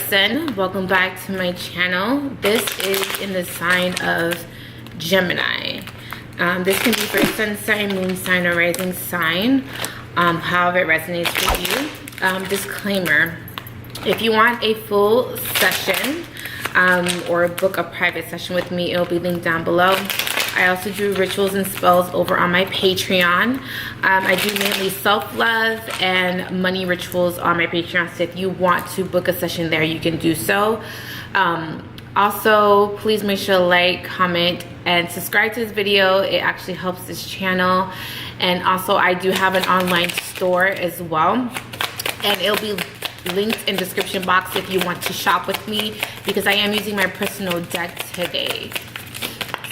person, welcome back to my channel. This is in the sign of Gemini. This can be for sun sign, moon sign, or rising sign, however it resonates with you. Disclaimer, if you want a full session or book a private session with me, it will be linked down below. I also do rituals and spells over on my Patreon. I do mainly self-love and money rituals on my Patreon, so if you want to book a session there, you can do so. Also, please make sure to like, comment, and subscribe to this video. It actually helps this channel. And also, I do have an online store as well, and it'll be linked in the description box if you want to shop with me, because I am using my personal deck today.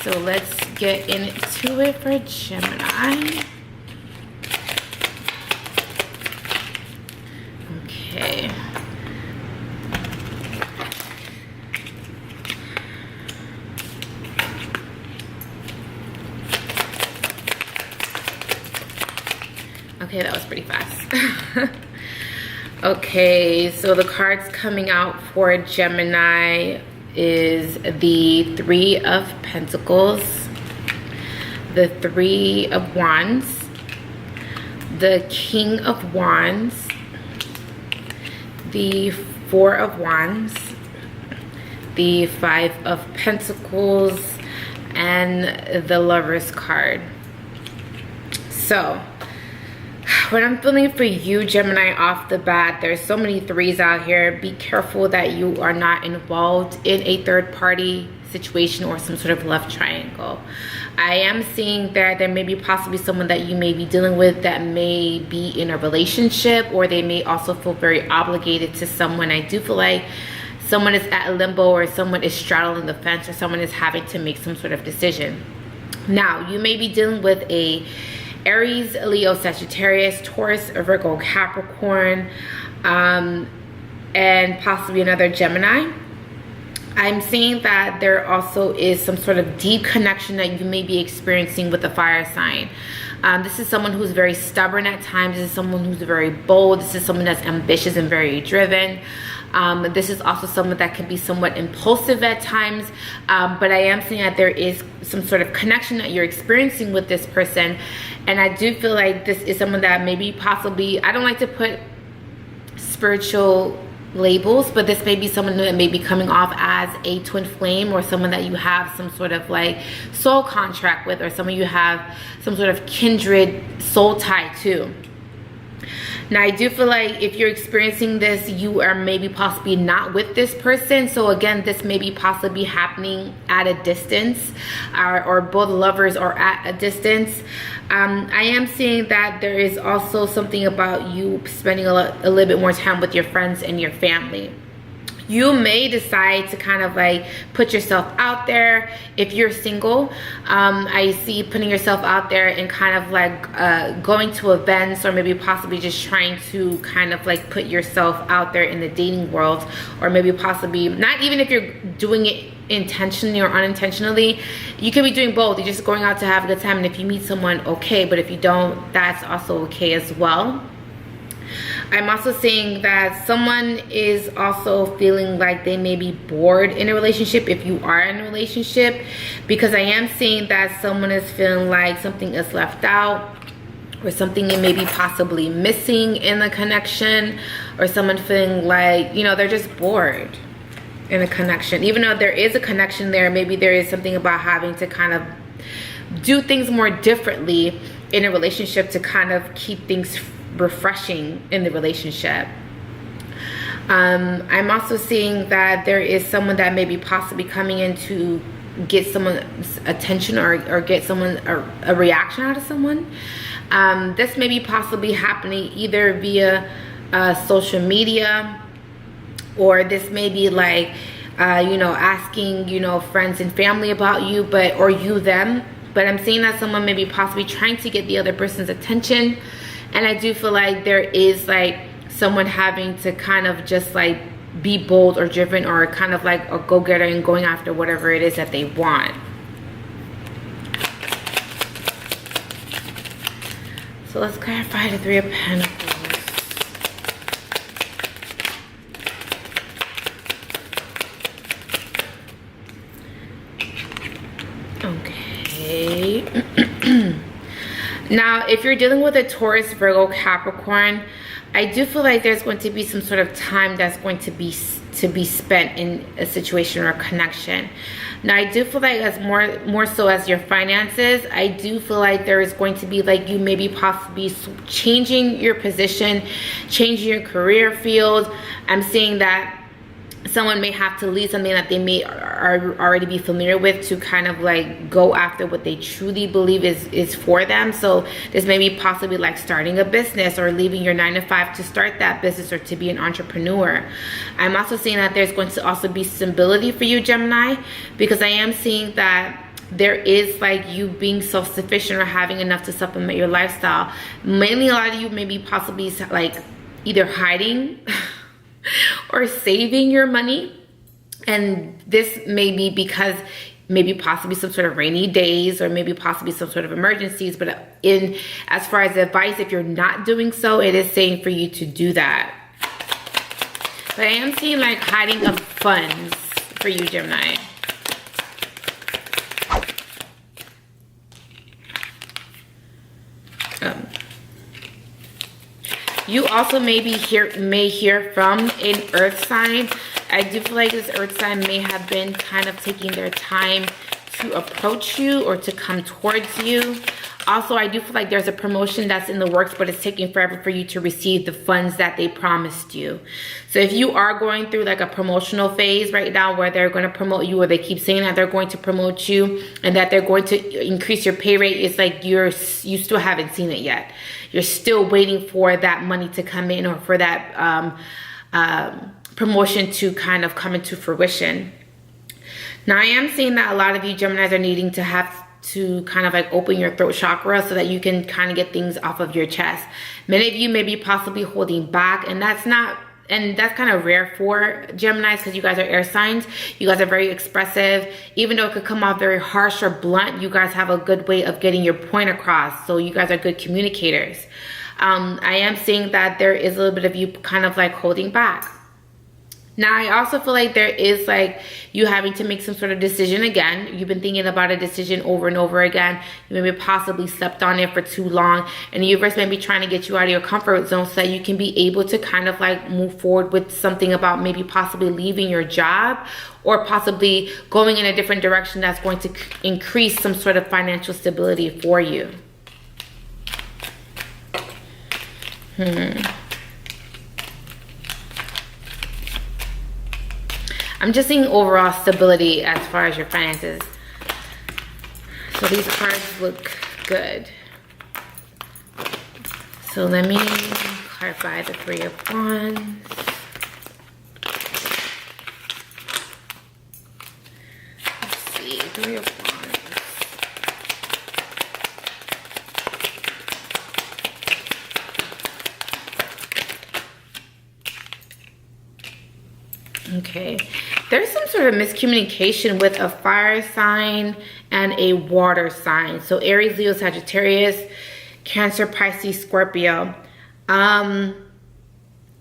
So let's get into it for Gemini. Okay. Okay, that was pretty fast. Okay, so the cards coming out for Gemini is the Three of Pentacles, the Three of Wands, the King of Wands, the Four of Wands, the Five of Pentacles, and the Lover's card. So what I'm feeling for you, Gemini, off the bat, there's so many threes out here. Be careful that you are not involved in a third-party situation or some sort of love triangle. I am seeing that there may be possibly someone that you may be dealing with that may be in a relationship, or they may also feel very obligated to someone. I do feel like someone is at a limbo, or someone is straddling the fence, or someone is having to make some sort of decision. Now, you may be dealing with a Aries, Leo, Sagittarius, Taurus, Virgo, Capricorn, and possibly another Gemini. I'm seeing that there also is some sort of deep connection that you may be experiencing with the fire sign. This is someone who's very stubborn at times. This is someone who's very bold. This is someone that's ambitious and very driven. This is also someone that can be somewhat impulsive at times, but I am seeing that there is some sort of connection that you're experiencing with this person. And I do feel like this is someone that maybe possibly, I don't like to put spiritual labels, but this may be someone that may be coming off as a twin flame, or someone that you have some sort of like soul contract with, or someone you have some sort of kindred soul tie to. Now, I do feel like if you're experiencing this, you are maybe possibly not with this person. So again, this may be possibly happening at a distance, or both lovers are at a distance. I am seeing that there is also something about you spending a little bit more time with your friends and your family. You may decide to kind of like put yourself out there. If you're single, I see putting yourself out there and kind of like going to events, or maybe possibly just trying to kind of like put yourself out there in the dating world, or maybe possibly not even if you're doing it intentionally or unintentionally. You could be doing both. You're just going out to have a good time, and if you meet someone, okay, but if you don't, that's also okay as well. I'm also seeing that someone is also feeling like they may be bored in a relationship if you are in a relationship, because I am seeing that someone is feeling like something is left out, or something you may be possibly missing in the connection, or someone feeling like, you know, they're just bored in a connection. Even though there is a connection there, maybe there is something about having to kind of do things more differently in a relationship to kind of keep things refreshing in the relationship. I'm also seeing that there is someone that may be possibly coming in to get someone's attention, or get someone a reaction out of someone. This may be possibly happening either via social media, or this may be like you know, asking, you know, friends and family about you, or you them. But I'm seeing that someone may be possibly trying to get the other person's attention. And I do feel like there is like someone having to kind of just like be bold or driven, or kind of like a go-getter and going after whatever it is that they want. So let's clarify the Three of Pentacles. Now, if you're dealing with a Taurus, Virgo, Capricorn, I do feel like there's going to be some sort of time that's going to be spent in a situation or a connection. Now, I do feel like as more so as your finances, I do feel like there is going to be like you maybe possibly changing your position, changing your career field. I'm seeing that someone may have to leave something that they may already be familiar with to kind of like go after what they truly believe is for them. So this may be possibly like starting a business or leaving your 9-to-5 to start that business or to be an entrepreneur. I'm also seeing that there's going to also be stability for you, Gemini, because I am seeing that there is like you being self-sufficient or having enough to supplement your lifestyle. Mainly a lot of you may be possibly like either hiding or saving your money, and this may be because maybe possibly some sort of rainy days or maybe possibly some sort of emergencies. But in as far as advice, if you're not doing so, it is saying for you to do that. But I am seeing like hiding of funds for you, Gemini. You also may hear from an earth sign. I do feel like this earth sign may have been kind of taking their time to approach you or to come towards you. Also, I do feel like there's a promotion that's in the works, but it's taking forever for you to receive the funds that they promised you. So if you are going through like a promotional phase right now where they're going to promote you, or they keep saying that they're going to promote you and that they're going to increase your pay rate, it's like you still haven't seen it yet. You're still waiting for that money to come in or for that promotion to kind of come into fruition. Now, I am seeing that a lot of you Geminis are needing to have to kind of like open your throat chakra so that you can kind of get things off of your chest. Many of you may be possibly holding back, and that's kind of rare for Geminis because you guys are air signs. You guys are very expressive. Even though it could come off very harsh or blunt, you guys have a good way of getting your point across. So you guys are good communicators. I am seeing that there is a little bit of you kind of like holding back. Now, I also feel like there is like you having to make some sort of decision again. You've been thinking about a decision over and over again. You maybe possibly slept on it for too long, and the universe may be trying to get you out of your comfort zone so that you can be able to kind of like move forward with something about maybe possibly leaving your job or possibly going in a different direction that's going to increase some sort of financial stability for you. I'm just seeing overall stability as far as your finances. So these cards look good. So let me clarify the Three of Wands. Let's see, Three of Wands. Okay, there's some sort of miscommunication with a fire sign and a water sign. So Aries, Leo, Sagittarius, Cancer, Pisces, Scorpio. I'm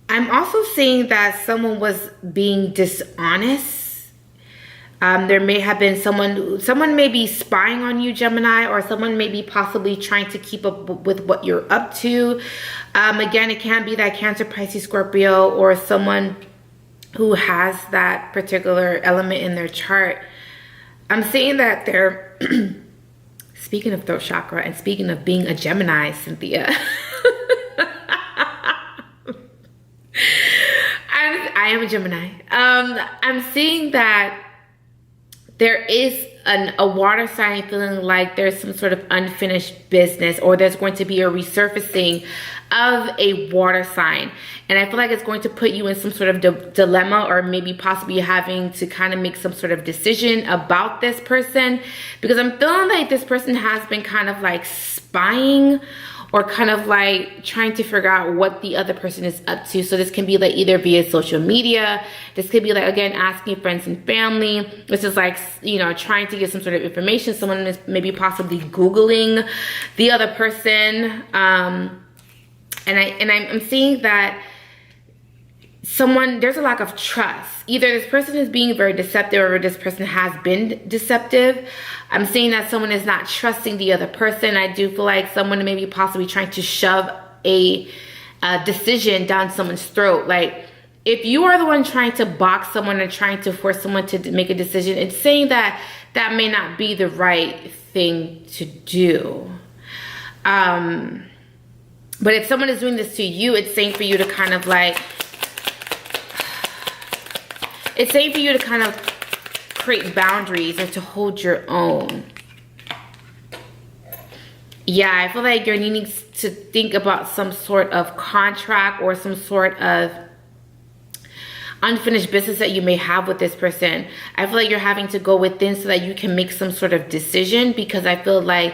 also seeing that someone was being dishonest. There may have been someone may be spying on you, Gemini, or someone may be possibly trying to keep up with what you're up to. Again, it can be that Cancer, Pisces, Scorpio, or someone who has that particular element in their chart. I'm seeing that they're, speaking of throat chakra and speaking of being a Gemini, Cynthia, I am a Gemini. I'm seeing that there is a water sign feeling like there's some sort of unfinished business, or there's going to be a resurfacing of a water sign. And I feel like it's going to put you in some sort of dilemma, or maybe possibly having to kind of make some sort of decision about this person, because I'm feeling like this person has been kind of like spying or kind of like trying to figure out what the other person is up to. So this can be like either via social media. This could be like, again, asking friends and family. This is like, you know, trying to get some sort of information. Someone is maybe possibly Googling the other person. And I'm seeing that there's a lack of trust. Either this person is being very deceptive or this person has been deceptive. I'm seeing that someone is not trusting the other person. I do feel like someone may be possibly trying to shove a decision down someone's throat. Like, if you are the one trying to box someone or trying to force someone to make a decision, it's saying that that may not be the right thing to do. But if someone is doing this to you, it's saying for you to kind of like, it's saying for you to kind of create boundaries or to hold your own. Yeah, I feel like you're needing to think about some sort of contract or some sort of unfinished business that you may have with this person. I feel like you're having to go within so that you can make some sort of decision, because I feel like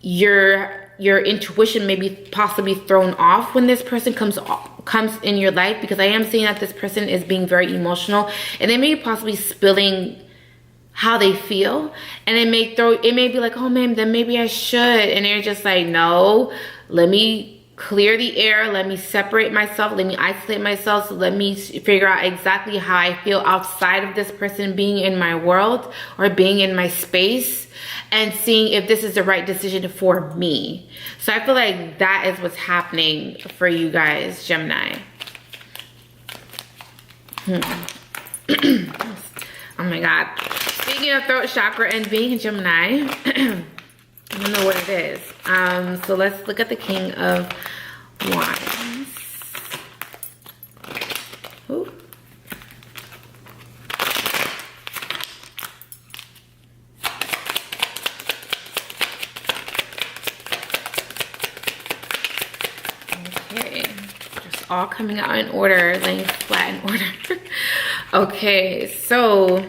your intuition may be possibly thrown off when this person comes in your life, because I am seeing that this person is being very emotional and they may be possibly spilling how they feel, and it may be like, oh man, then maybe I should, and you're just like, no, let me clear the air, let me separate myself, let me isolate myself, so let me figure out exactly how I feel outside of this person being in my world or being in my space, and seeing if this is the right decision for me. So I feel like that is what's happening for you guys, Gemini. Oh my God. Speaking of throat chakra and being a Gemini, I don't know what it is. So let's look at the King of Wands. Ooh. Okay, just all coming out in order, laying flat in order. Okay, so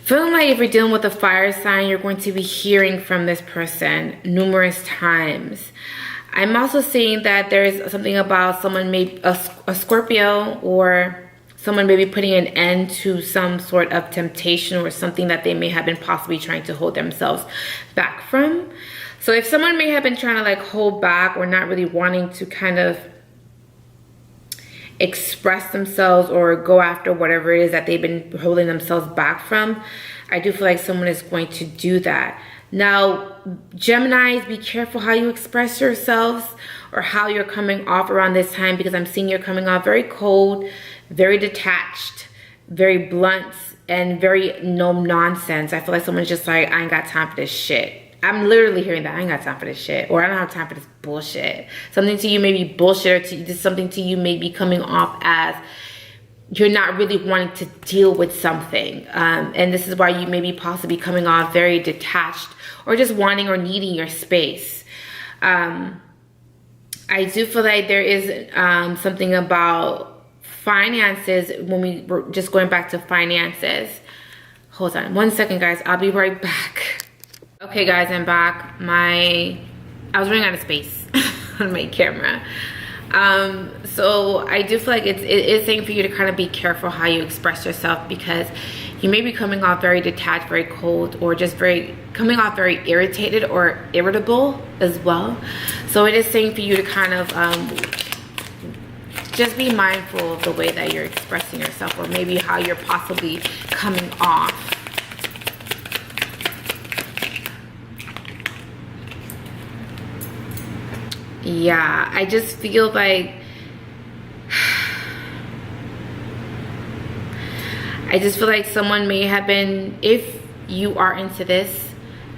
feeling like if you're dealing with a fire sign, you're going to be hearing from this person numerous times. I'm also seeing that there's something about someone, maybe a Scorpio, or someone maybe putting an end to some sort of temptation or something that they may have been possibly trying to hold themselves back from. So if someone may have been trying to like hold back or not really wanting to kind of express themselves or go after whatever it is that they've been holding themselves back from, I do feel like someone is going to do that. Now, Geminis, be careful how you express yourselves or how you're coming off around this time, because I'm seeing you're coming off very cold, very detached, very blunt, and very no nonsense. I feel like someone's just like, I ain't got time for this shit. I'm literally hearing that. I ain't got time for this shit, or I don't have time for this bullshit. Something to you may be bullshit, or something to you may be coming off as you're not really wanting to deal with something. And this is why you may be possibly coming off very detached or just wanting or needing your space. I do feel like there is something about finances when we were just going back to finances. Hold on 1 second, guys. I'll be right back. Okay, guys, I'm back. I was running out of space on my camera. So I do feel like it is saying for you to kind of be careful how you express yourself, because you may be coming off very detached, very cold, or just coming off very irritated or irritable as well. So it is saying for you to kind of just be mindful of the way that you're expressing yourself, or maybe how you're possibly coming off. Yeah, I just feel like someone may have been, if you are into this,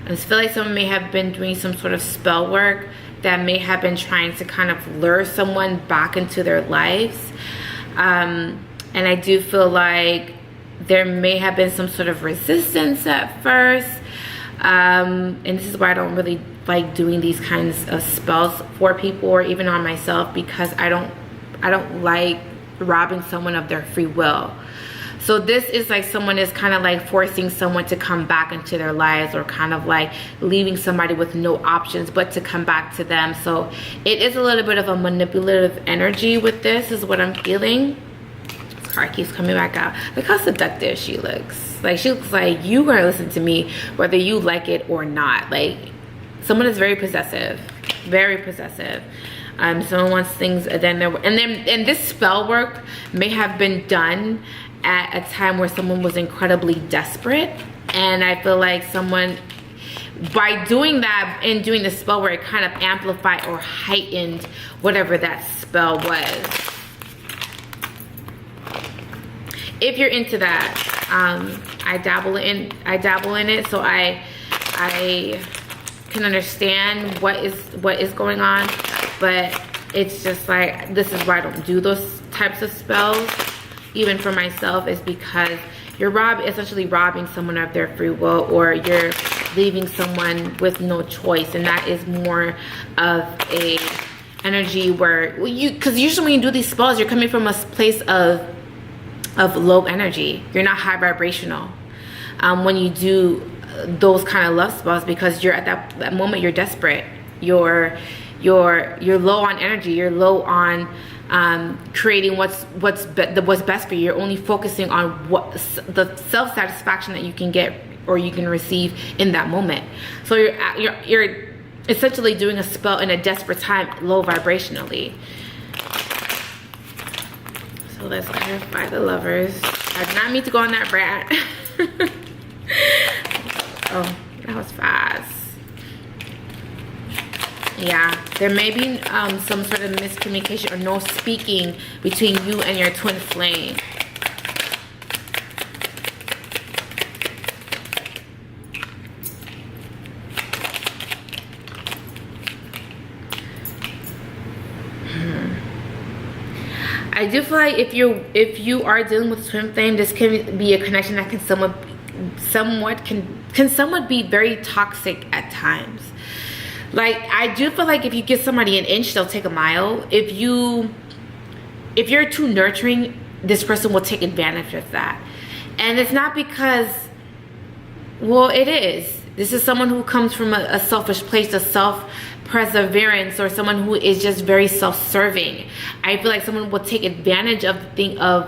I just feel like someone may have been doing some sort of spell work that may have been trying to kind of lure someone back into their lives. And I do feel like there may have been some sort of resistance at first. And this is why I don't really like doing these kinds of spells for people, or even on myself, because I don't like robbing someone of their free will. So this is like someone is kind of like forcing someone to come back into their lives, or kind of like leaving somebody with no options but to come back to them. So it is a little bit of a manipulative energy with this, is what I'm feeling. This card keeps coming back out. Look how seductive she looks. Like, she looks like you gonna listen to me whether you like it or not. Like, someone is very possessive, very possessive. Someone wants things, and this spell work may have been done at a time where someone was incredibly desperate, and I feel like someone, by doing that and doing the spell work, kind of amplified or heightened whatever that spell was. If you're into that, I dabble in it, so I can understand what is going on, but it's just like, this is why I don't do those types of spells, even for myself, is because you're essentially robbing someone of their free will, or you're leaving someone with no choice, and that is more of a energy where because usually when you do these spells, you're coming from a place of low energy. You're not high vibrational when you do those kind of love spells, because you're at that moment, you're desperate, you're low on energy, you're low on creating what's best for you. You're only focusing on what the self-satisfaction that you can get or you can receive in that moment. So you're essentially doing a spell in a desperate time, low vibrationally. So let's clarify the Lovers. I did not mean to go on that rant. Oh, that was fast. Yeah, there may be some sort of miscommunication or no speaking between you and your twin flame. I do feel like if you are dealing with twin flame, this can be a connection that can somewhat be very toxic at times. Like, I do feel like if you give somebody an inch, they'll take a mile. If you're too nurturing, this person will take advantage of that. And it's not because, well, it is. This is someone who comes from a selfish place, a self-perseverance, or someone who is just very self-serving. I feel like someone will take advantage of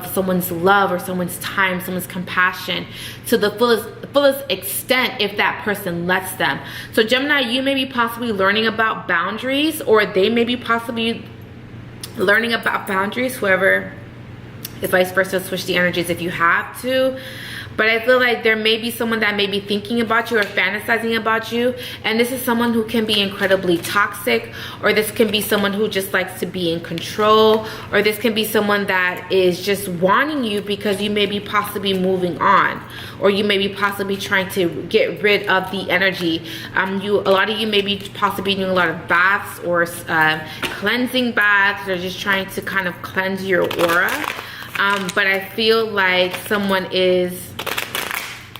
someone's love or someone's time, someone's compassion to the fullest extent if that person lets them. So Gemini, you may be possibly learning about boundaries, or they may be possibly learning about boundaries, whoever, if vice versa, switch the energies if you have to. But I feel like there may be someone that may be thinking about you or fantasizing about you, and this is someone who can be incredibly toxic, or this can be someone who just likes to be in control, or this can be someone that is just wanting you because you may be possibly moving on, or you may be possibly trying to get rid of the energy. A lot of you may be possibly doing a lot of baths or cleansing baths, or just trying to kind of cleanse your aura. But I feel like someone is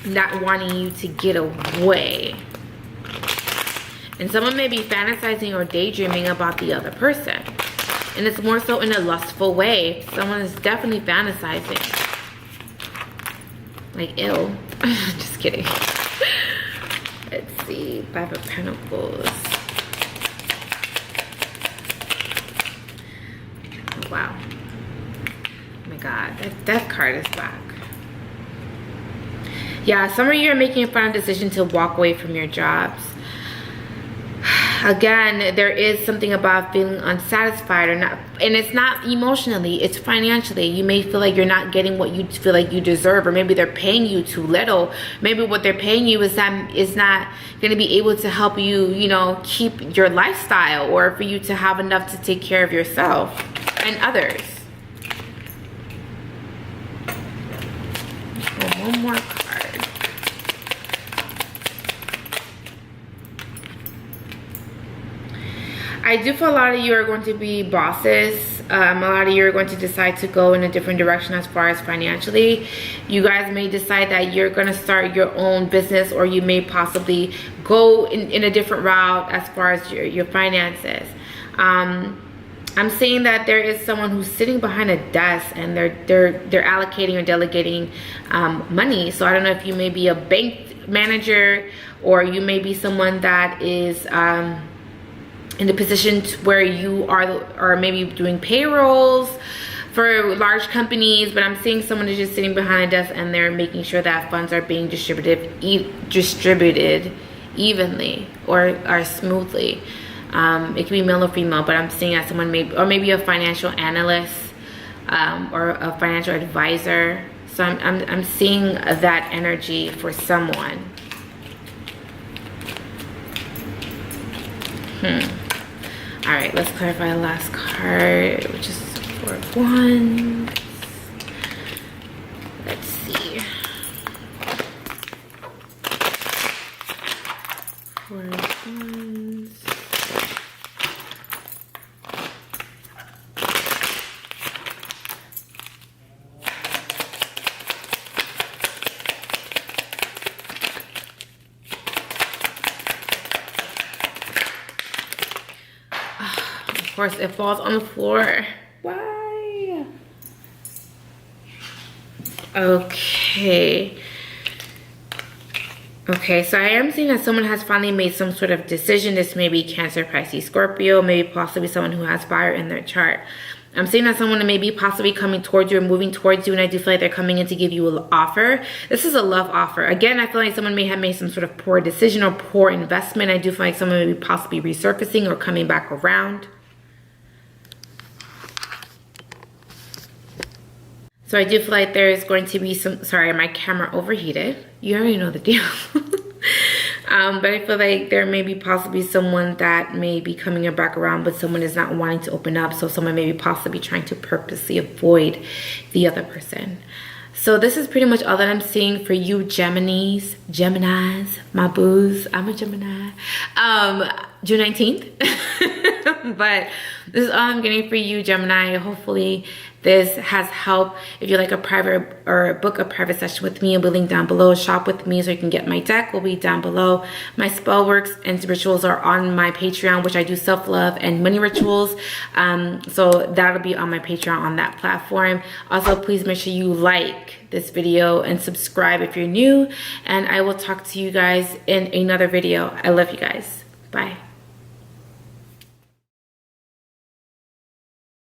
not wanting you to get away. And someone may be fantasizing or daydreaming about the other person. And it's more so in a lustful way. Someone is definitely fantasizing. Like, ew. Just kidding. Let's see. Five of Pentacles. Oh, wow. God, that death card is back. Yeah, some of you are making a final decision to walk away from your jobs. Again, there is something about feeling unsatisfied or not, and it's not emotionally, it's financially. You may feel like you're not getting what you feel like you deserve, or maybe they're paying you too little. Maybe what they're paying you is not going to be able to help you, keep your lifestyle, or for you to have enough to take care of yourself and others. One more card. I do feel a lot of you are going to be bosses. A lot of you are going to decide to go in a different direction as far as financially. You guys may decide that you're going to start your own business, or you may possibly go in a different route as far as your finances. I'm saying that there is someone who's sitting behind a desk, and they're allocating or delegating money. So I don't know if you may be a bank manager, or you may be someone that is in a position where you are maybe doing payrolls for large companies. But I'm seeing someone is just sitting behind a desk, and they're making sure that funds are being distributed evenly or smoothly. It can be male or female, but I'm seeing as someone maybe a financial analyst or a financial advisor. So I'm seeing that energy for someone. All right, let's clarify the last card, which is 4 of Wands. Let's see. 4 of Wands. Of course, it falls on the floor. Why? Okay. Okay, so I am seeing that someone has finally made some sort of decision. This may be Cancer, Pisces, Scorpio, maybe possibly someone who has fire in their chart. I'm seeing that someone may be possibly coming towards you or moving towards you, and I do feel like they're coming in to give you an offer. This is a love offer. Again, I feel like someone may have made some sort of poor decision or poor investment. I do feel like someone may be possibly resurfacing or coming back around. So I do feel like there is going to be some, sorry, my camera overheated. You already know the deal. But I feel like there may be possibly someone that may be coming back around, but someone is not wanting to open up. So someone may be possibly trying to purposely avoid the other person. So this is pretty much all that I'm seeing for you Geminis, my boos. I'm a Gemini. June 19th. But this is all I'm getting for you, Gemini. Hopefully this has helped. If you like a private or book a private session with me, I'll be linked down below. Shop with me so you can get my deck will be down below. My Spellworks and rituals are on my Patreon, which I do self-love and money rituals. So that'll be on my Patreon on that platform. Also, please make sure you like this video and subscribe if you're new. And I will talk to you guys in another video. I love you guys.